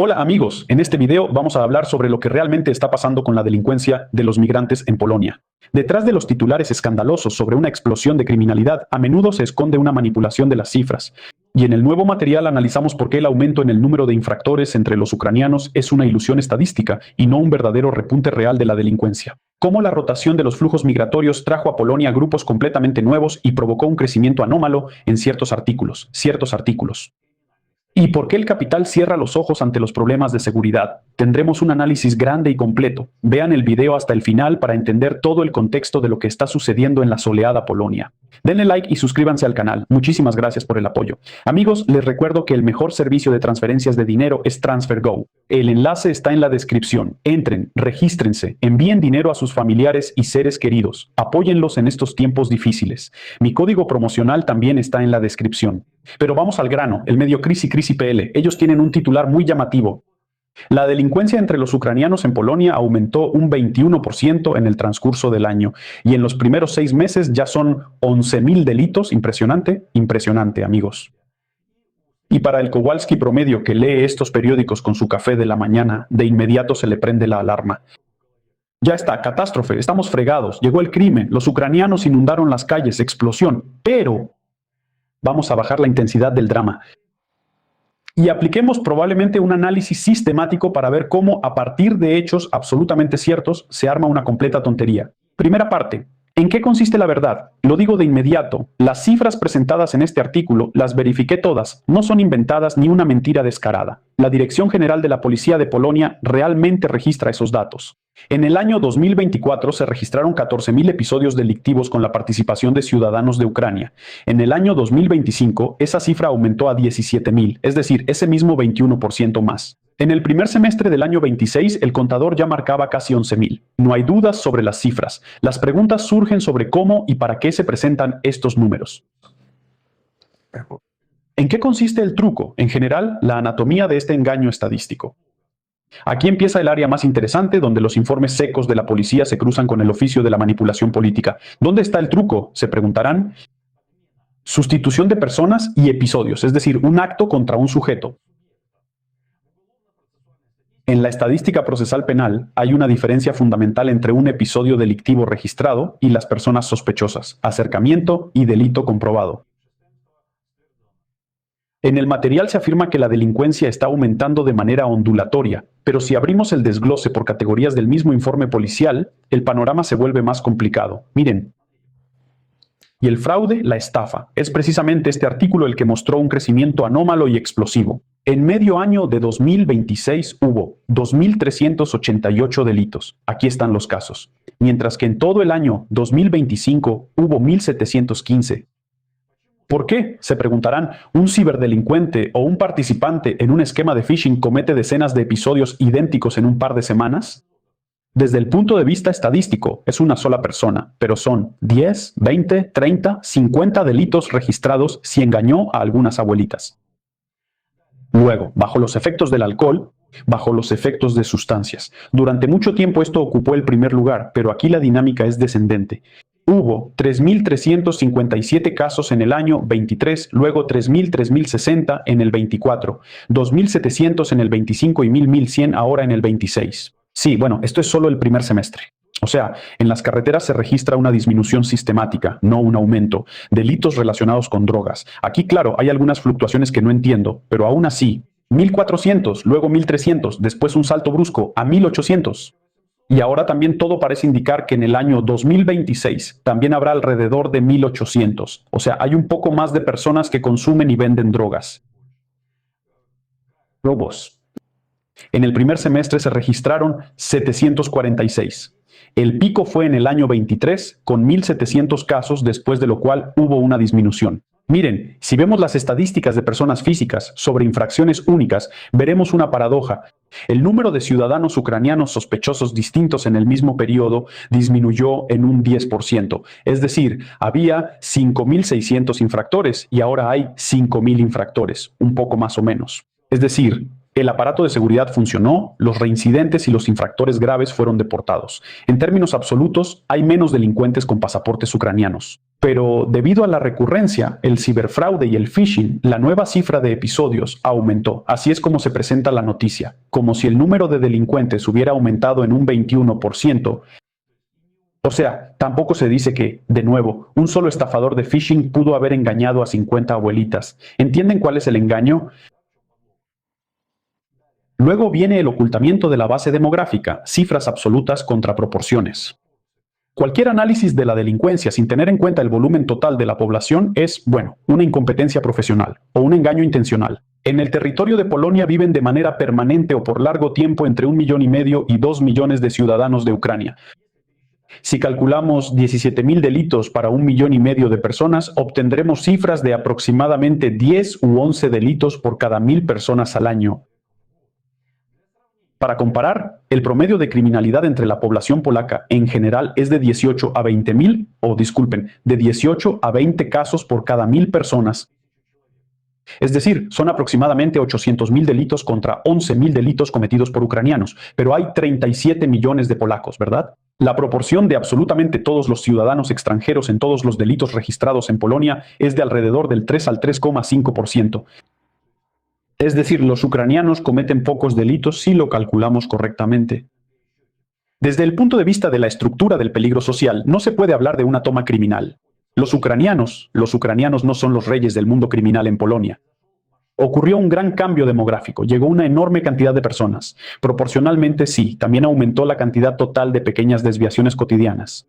Hola amigos, en este video vamos a hablar sobre lo que realmente está pasando con la delincuencia de los migrantes en Polonia. Detrás de los titulares escandalosos sobre una explosión de criminalidad, a menudo se esconde una manipulación de las cifras. Y en el nuevo material analizamos por qué el aumento en el número de infractores entre los ucranianos es una ilusión estadística y no un verdadero repunte real de la delincuencia. Cómo la rotación de los flujos migratorios trajo a Polonia grupos completamente nuevos y provocó un crecimiento anómalo en ciertos artículos. ¿Y por qué el capital cierra los ojos ante los problemas de seguridad? Tendremos un análisis grande y completo. Vean el video hasta el final para entender todo el contexto de lo que está sucediendo en la soleada Polonia. Denle like y suscríbanse al canal. Muchísimas gracias por el apoyo. Amigos, les recuerdo que el mejor servicio de transferencias de dinero es TransferGo. El enlace está en la descripción. Entren, regístrense, envíen dinero a sus familiares y seres queridos. Apóyenlos en estos tiempos difíciles. Mi código promocional también está en la descripción. Pero vamos al grano, el medio Crisi PL. Ellos tienen un titular muy llamativo. La delincuencia entre los ucranianos en Polonia aumentó un 21% en el transcurso del año y en los primeros 6 meses ya son 11.000 delitos. Impresionante, impresionante, amigos. Y para el Kowalski promedio que lee estos periódicos con su café de la mañana, de inmediato se le prende la alarma. Ya está, catástrofe, estamos fregados, llegó el crimen, los ucranianos inundaron las calles, explosión, pero vamos a bajar la intensidad del drama. Y apliquemos probablemente un análisis sistemático para ver cómo, a partir de hechos absolutamente ciertos, se arma una completa tontería. Primera parte. ¿En qué consiste la verdad? Lo digo de inmediato. Las cifras presentadas en este artículo las verifiqué todas. No son inventadas ni una mentira descarada. La Dirección General de la Policía de Polonia realmente registra esos datos. En el año 2024 se registraron 14.000 episodios delictivos con la participación de ciudadanos de Ucrania. En el año 2025 esa cifra aumentó a 17.000, es decir, ese mismo 21% más. En el primer semestre del año 26 el contador ya marcaba casi 11.000. No hay dudas sobre las cifras. Las preguntas surgen sobre cómo y para qué se presentan estos números. ¿En qué consiste el truco? En general, la anatomía de este engaño estadístico. Aquí empieza el área más interesante, donde los informes secos de la policía se cruzan con el oficio de la manipulación política. ¿Dónde está el truco?, se preguntarán. Sustitución de personas y episodios, es decir, un acto contra un sujeto. En la estadística procesal penal hay una diferencia fundamental entre un episodio delictivo registrado y las personas sospechosas, acercamiento y delito comprobado. En el material se afirma que la delincuencia está aumentando de manera ondulatoria, pero si abrimos el desglose por categorías del mismo informe policial, el panorama se vuelve más complicado. Miren. Y el fraude, la estafa. Es precisamente este artículo el que mostró un crecimiento anómalo y explosivo. En medio año de 2026 hubo 2.388 delitos. Aquí están los casos. Mientras que en todo el año 2025 hubo 1.715. ¿Por qué?, se preguntarán. ¿Un ciberdelincuente o un participante en un esquema de phishing comete decenas de episodios idénticos en un par de semanas? Desde el punto de vista estadístico, es una sola persona, pero son 10, 20, 30, 50 delitos registrados si engañó a algunas abuelitas. Luego, bajo los efectos del alcohol, bajo los efectos de sustancias. Durante mucho tiempo esto ocupó el primer lugar, pero aquí la dinámica es descendente. Hubo 3.357 casos en el año 23, luego 3.060 en el 24, 2.700 en el 25 y 1.100 ahora en el 26. Sí, bueno, esto es solo el primer semestre. O sea, en las carreteras se registra una disminución sistemática, no un aumento. Delitos relacionados con drogas. Aquí, claro, hay algunas fluctuaciones que no entiendo, pero aún así, 1.400, luego 1.300, después un salto brusco a 1.800. Y ahora también todo parece indicar que en el año 2026 también habrá alrededor de 1.800. O sea, hay un poco más de personas que consumen y venden drogas. Robos. En el primer semestre se registraron 746. El pico fue en el año 23 con 1.700 casos, después de lo cual hubo una disminución. Miren, si vemos las estadísticas de personas físicas sobre infracciones únicas, veremos una paradoja. El número de ciudadanos ucranianos sospechosos distintos en el mismo periodo disminuyó en un 10%. Es decir, había 5.600 infractores y ahora hay 5.000 infractores, un poco más o menos. Es decir, el aparato de seguridad funcionó, los reincidentes y los infractores graves fueron deportados. En términos absolutos, hay menos delincuentes con pasaportes ucranianos. Pero debido a la recurrencia, el ciberfraude y el phishing, la nueva cifra de episodios aumentó. Así es como se presenta la noticia, como si el número de delincuentes hubiera aumentado en un 21%. O sea, tampoco se dice que, de nuevo, un solo estafador de phishing pudo haber engañado a 50 abuelitas. ¿Entienden cuál es el engaño? Luego viene el ocultamiento de la base demográfica, cifras absolutas contra proporciones. Cualquier análisis de la delincuencia sin tener en cuenta el volumen total de la población es, bueno, una incompetencia profesional o un engaño intencional. En el territorio de Polonia viven de manera permanente o por largo tiempo entre 1,5 millones y 2 millones de ciudadanos de Ucrania. Si calculamos 17.000 delitos para 1,5 millones de personas, obtendremos cifras de aproximadamente 10 u 11 delitos por cada 1.000 personas al año. Para comparar, el promedio de criminalidad entre la población polaca en general es de 18 a 20.000, de 18 a 20 casos por cada 1.000 personas. Es decir, son aproximadamente 800.000 delitos contra 11.000 delitos cometidos por ucranianos, pero hay 37 millones de polacos, ¿verdad? La proporción de absolutamente todos los ciudadanos extranjeros en todos los delitos registrados en Polonia es de alrededor del 3 al 3,5%. Es decir, los ucranianos cometen pocos delitos si lo calculamos correctamente. Desde el punto de vista de la estructura del peligro social, no se puede hablar de una toma criminal. Los ucranianos no son los reyes del mundo criminal en Polonia. Ocurrió un gran cambio demográfico, llegó una enorme cantidad de personas. Proporcionalmente sí, también aumentó la cantidad total de pequeñas desviaciones cotidianas.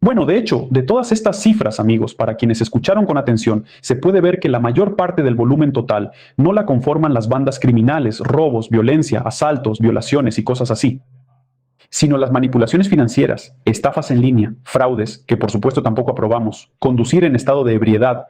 Bueno, de hecho, de todas estas cifras, amigos, para quienes escucharon con atención, se puede ver que la mayor parte del volumen total no la conforman las bandas criminales, robos, violencia, asaltos, violaciones y cosas así, sino las manipulaciones financieras, estafas en línea, fraudes, que por supuesto tampoco aprobamos, conducir en estado de ebriedad,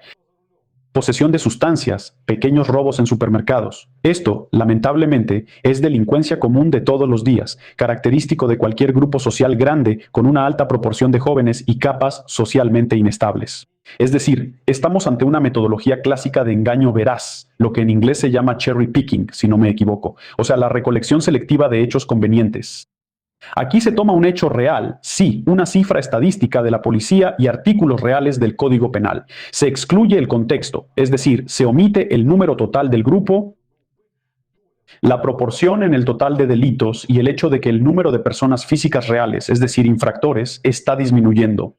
posesión de sustancias, pequeños robos en supermercados. Esto, lamentablemente, es delincuencia común de todos los días, característico de cualquier grupo social grande con una alta proporción de jóvenes y capas socialmente inestables. Es decir, estamos ante una metodología clásica de engaño veraz, lo que en inglés se llama cherry picking, si no me equivoco, o sea, la recolección selectiva de hechos convenientes. Aquí se toma un hecho real, sí, una cifra estadística de la policía y artículos reales del Código Penal. Se excluye el contexto, es decir, se omite el número total del grupo, la proporción en el total de delitos y el hecho de que el número de personas físicas reales, es decir, infractores, está disminuyendo.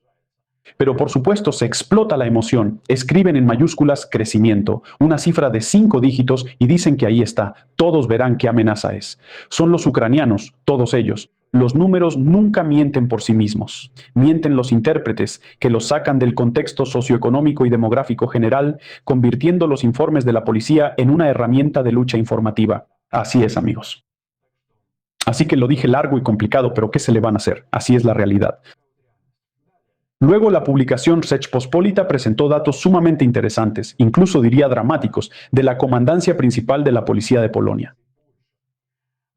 Pero por supuesto se explota la emoción, escriben en mayúsculas crecimiento, una cifra de 5 dígitos y dicen que ahí está, todos verán qué amenaza es. Son los ucranianos, todos ellos. Los números nunca mienten por sí mismos. Mienten los intérpretes, que los sacan del contexto socioeconómico y demográfico general, convirtiendo los informes de la policía en una herramienta de lucha informativa. Así es, amigos. Así que lo dije largo y complicado, pero ¿qué se le van a hacer? Así es la realidad. Luego la publicación Rzeczpospolita presentó datos sumamente interesantes, incluso diría dramáticos, de la comandancia principal de la policía de Polonia.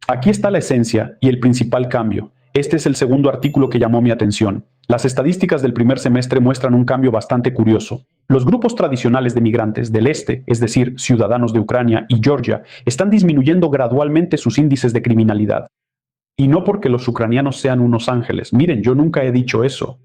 Aquí está la esencia y el principal cambio. Este es el segundo artículo que llamó mi atención. Las estadísticas del primer semestre muestran un cambio bastante curioso. Los grupos tradicionales de migrantes del este, es decir, ciudadanos de Ucrania y Georgia, están disminuyendo gradualmente sus índices de criminalidad. Y no porque los ucranianos sean unos ángeles. Miren, yo nunca he dicho eso.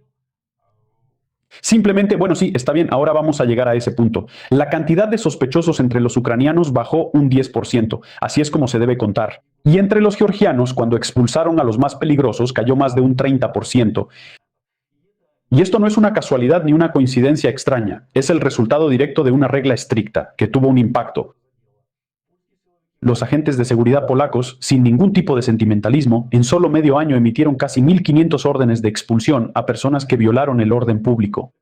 Simplemente, bueno, sí, está bien, ahora vamos a llegar a ese punto. La cantidad de sospechosos entre los ucranianos bajó un 10%, así es como se debe contar. Y entre los georgianos, cuando expulsaron a los más peligrosos, cayó más de un 30%. Y esto no es una casualidad ni una coincidencia extraña, es el resultado directo de una regla estricta, que tuvo un impacto. Los agentes de seguridad polacos, sin ningún tipo de sentimentalismo, en solo medio año emitieron casi 1.500 órdenes de expulsión a personas que violaron el orden público.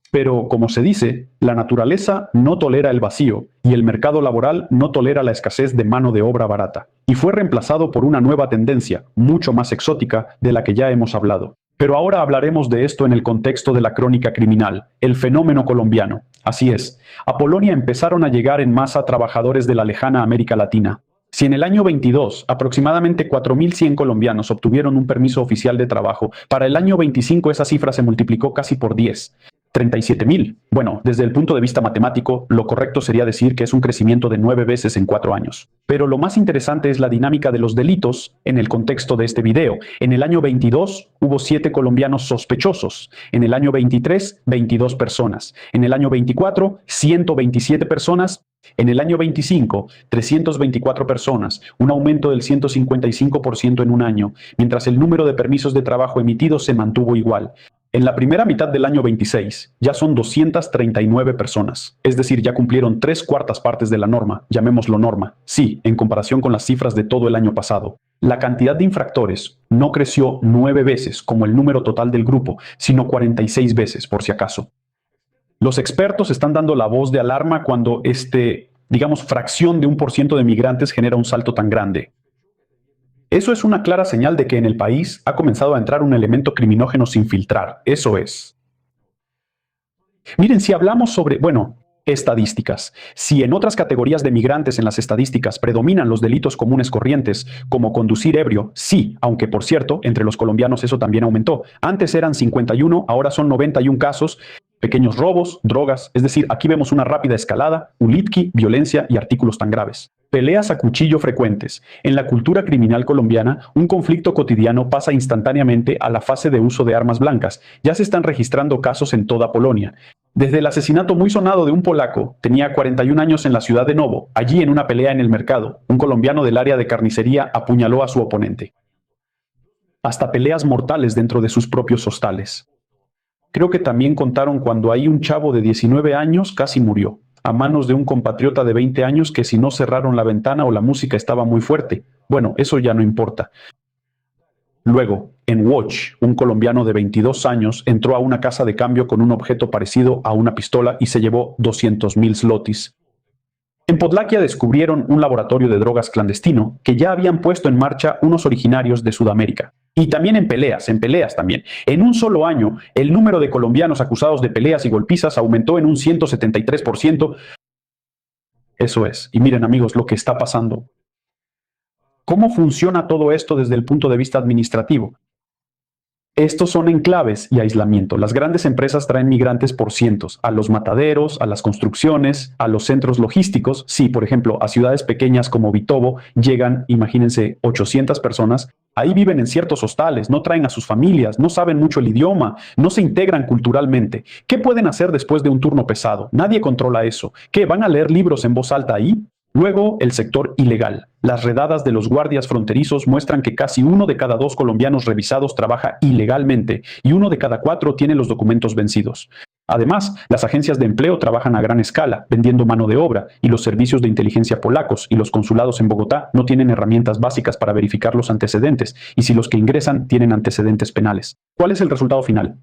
Pero, como se dice, la naturaleza no tolera el vacío y el mercado laboral no tolera la escasez de mano de obra barata, y fue reemplazado por una nueva tendencia, mucho más exótica, de la que ya hemos hablado. Pero ahora hablaremos de esto en el contexto de la crónica criminal, el fenómeno colombiano. Así es, a Polonia empezaron a llegar en masa trabajadores de la lejana América Latina. Si en el año 22 aproximadamente 4.100 colombianos obtuvieron un permiso oficial de trabajo, para el año 25 esa cifra se multiplicó casi por 10. 37.000. Bueno, desde el punto de vista matemático, lo correcto sería decir que es un crecimiento de 9 veces en 4 años. Pero lo más interesante es la dinámica de los delitos en el contexto de este video. En el año 22 hubo 7 colombianos sospechosos. En el año 23, 22 personas. En el año 24, 127 personas. En el año 25, 324 personas, un aumento del 155% en un año, mientras el número de permisos de trabajo emitidos se mantuvo igual. En la primera mitad del año 26, ya son 239 personas, es decir, ya cumplieron 3/4 partes de la norma, llamémoslo norma, sí, en comparación con las cifras de todo el año pasado. La cantidad de infractores no creció 9 veces como el número total del grupo, sino 46 veces, por si acaso. Los expertos están dando la voz de alarma cuando digamos, fracción de 1% de migrantes genera un salto tan grande. Eso es una clara señal de que en el país ha comenzado a entrar un elemento criminógeno sin filtrar. Eso es. Miren, si hablamos sobre, bueno, estadísticas. Si en otras categorías de migrantes en las estadísticas predominan los delitos comunes corrientes, como conducir ebrio, sí, aunque por cierto, entre los colombianos eso también aumentó. Antes eran 51, ahora son 91 casos. Pequeños robos, drogas, es decir, aquí vemos una rápida escalada, ulitki, violencia y artículos tan graves. Peleas a cuchillo frecuentes. En la cultura criminal colombiana, un conflicto cotidiano pasa instantáneamente a la fase de uso de armas blancas. Ya se están registrando casos en toda Polonia. Desde el asesinato muy sonado de un polaco, tenía 41 años en la ciudad de Novo, allí en una pelea en el mercado, un colombiano del área de carnicería apuñaló a su oponente. Hasta peleas mortales dentro de sus propios hostales. Creo que también contaron cuando ahí un chavo de 19 años casi murió, a manos de un compatriota de 20 años que si no cerraron la ventana o la música estaba muy fuerte. Bueno, eso ya no importa. Luego, en Watch, un colombiano de 22 años entró a una casa de cambio con un objeto parecido a una pistola y se llevó 200.000 zlotys. En Podlaquia descubrieron un laboratorio de drogas clandestino que ya habían puesto en marcha unos originarios de Sudamérica. Y también en peleas también. En un solo año, el número de colombianos acusados de peleas y golpizas aumentó en un 173%. Eso es. Y miren amigos, lo que está pasando. ¿Cómo funciona todo esto desde el punto de vista administrativo? Estos son enclaves y aislamiento. Las grandes empresas traen migrantes por cientos, a los mataderos, a las construcciones, a los centros logísticos. Sí, por ejemplo, a ciudades pequeñas como Vitovo llegan, imagínense, 800 personas. Ahí viven en ciertos hostales, no traen a sus familias, no saben mucho el idioma, no se integran culturalmente. ¿Qué pueden hacer después de un turno pesado? Nadie controla eso. ¿Qué? ¿Van a leer libros en voz alta ahí? Luego, el sector ilegal. Las redadas de los guardias fronterizos muestran que casi 1 de cada 2 colombianos revisados trabaja ilegalmente y 1 de cada 4 tiene los documentos vencidos. Además, las agencias de empleo trabajan a gran escala, vendiendo mano de obra, y los servicios de inteligencia polacos y los consulados en Bogotá no tienen herramientas básicas para verificar los antecedentes, y si los que ingresan tienen antecedentes penales. ¿Cuál es el resultado final?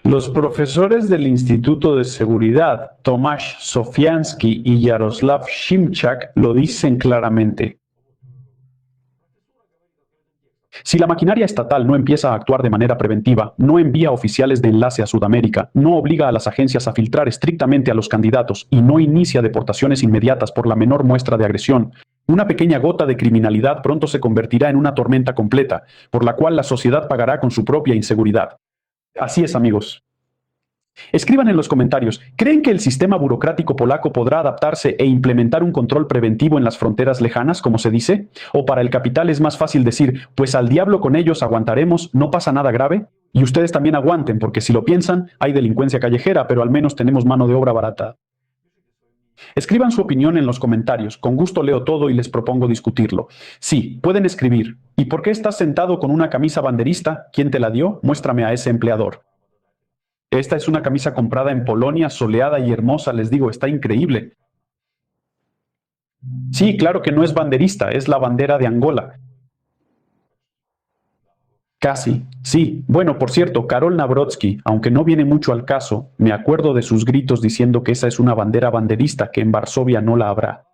Los profesores del Instituto de Seguridad, Tomasz Sofiański y Jaroslaw Szymczak, lo dicen claramente. Si la maquinaria estatal no empieza a actuar de manera preventiva, no envía oficiales de enlace a Sudamérica, no obliga a las agencias a filtrar estrictamente a los candidatos y no inicia deportaciones inmediatas por la menor muestra de agresión, una pequeña gota de criminalidad pronto se convertirá en una tormenta completa, por la cual la sociedad pagará con su propia inseguridad. Así es, amigos. Escriban en los comentarios, ¿creen que el sistema burocrático polaco podrá adaptarse e implementar un control preventivo en las fronteras lejanas, como se dice? ¿O para el capital es más fácil decir, pues al diablo con ellos aguantaremos, no pasa nada grave? Y ustedes también aguanten, porque si lo piensan, hay delincuencia callejera, pero al menos tenemos mano de obra barata. Escriban su opinión en los comentarios, con gusto leo todo y les propongo discutirlo. Sí, pueden escribir. ¿Y por qué estás sentado con una camisa banderista? ¿Quién te la dio? Muéstrame a ese empleador. Esta es una camisa comprada en Polonia, soleada y hermosa, les digo, está increíble. Sí, claro que no es banderista, es la bandera de Angola. Casi, sí. Bueno, por cierto, Karol Nawrocki, aunque no viene mucho al caso, me acuerdo de sus gritos diciendo que esa es una bandera banderista, que en Varsovia no la habrá.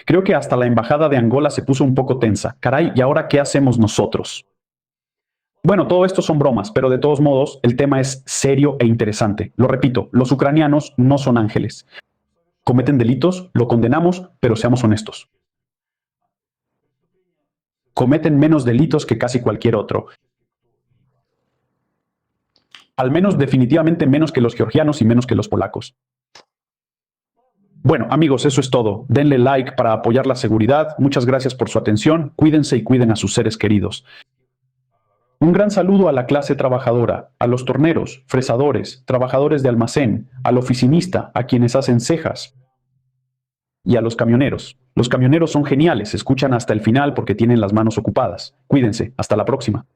Creo que hasta la embajada de Angola se puso un poco tensa. Caray, ¿y ahora qué hacemos nosotros? Bueno, todo esto son bromas, pero de todos modos, el tema es serio e interesante. Lo repito, los ucranianos no son ángeles. Cometen delitos, lo condenamos, pero seamos honestos. Cometen menos delitos que casi cualquier otro. Al menos definitivamente menos que los georgianos y menos que los polacos. Bueno, amigos, eso es todo. Denle like para apoyar la seguridad. Muchas gracias por su atención. Cuídense y cuiden a sus seres queridos. Un gran saludo a la clase trabajadora, a los torneros, fresadores, trabajadores de almacén, al oficinista, a quienes hacen cejas y a los camioneros. Los camioneros son geniales, escuchan hasta el final porque tienen las manos ocupadas. Cuídense, hasta la próxima.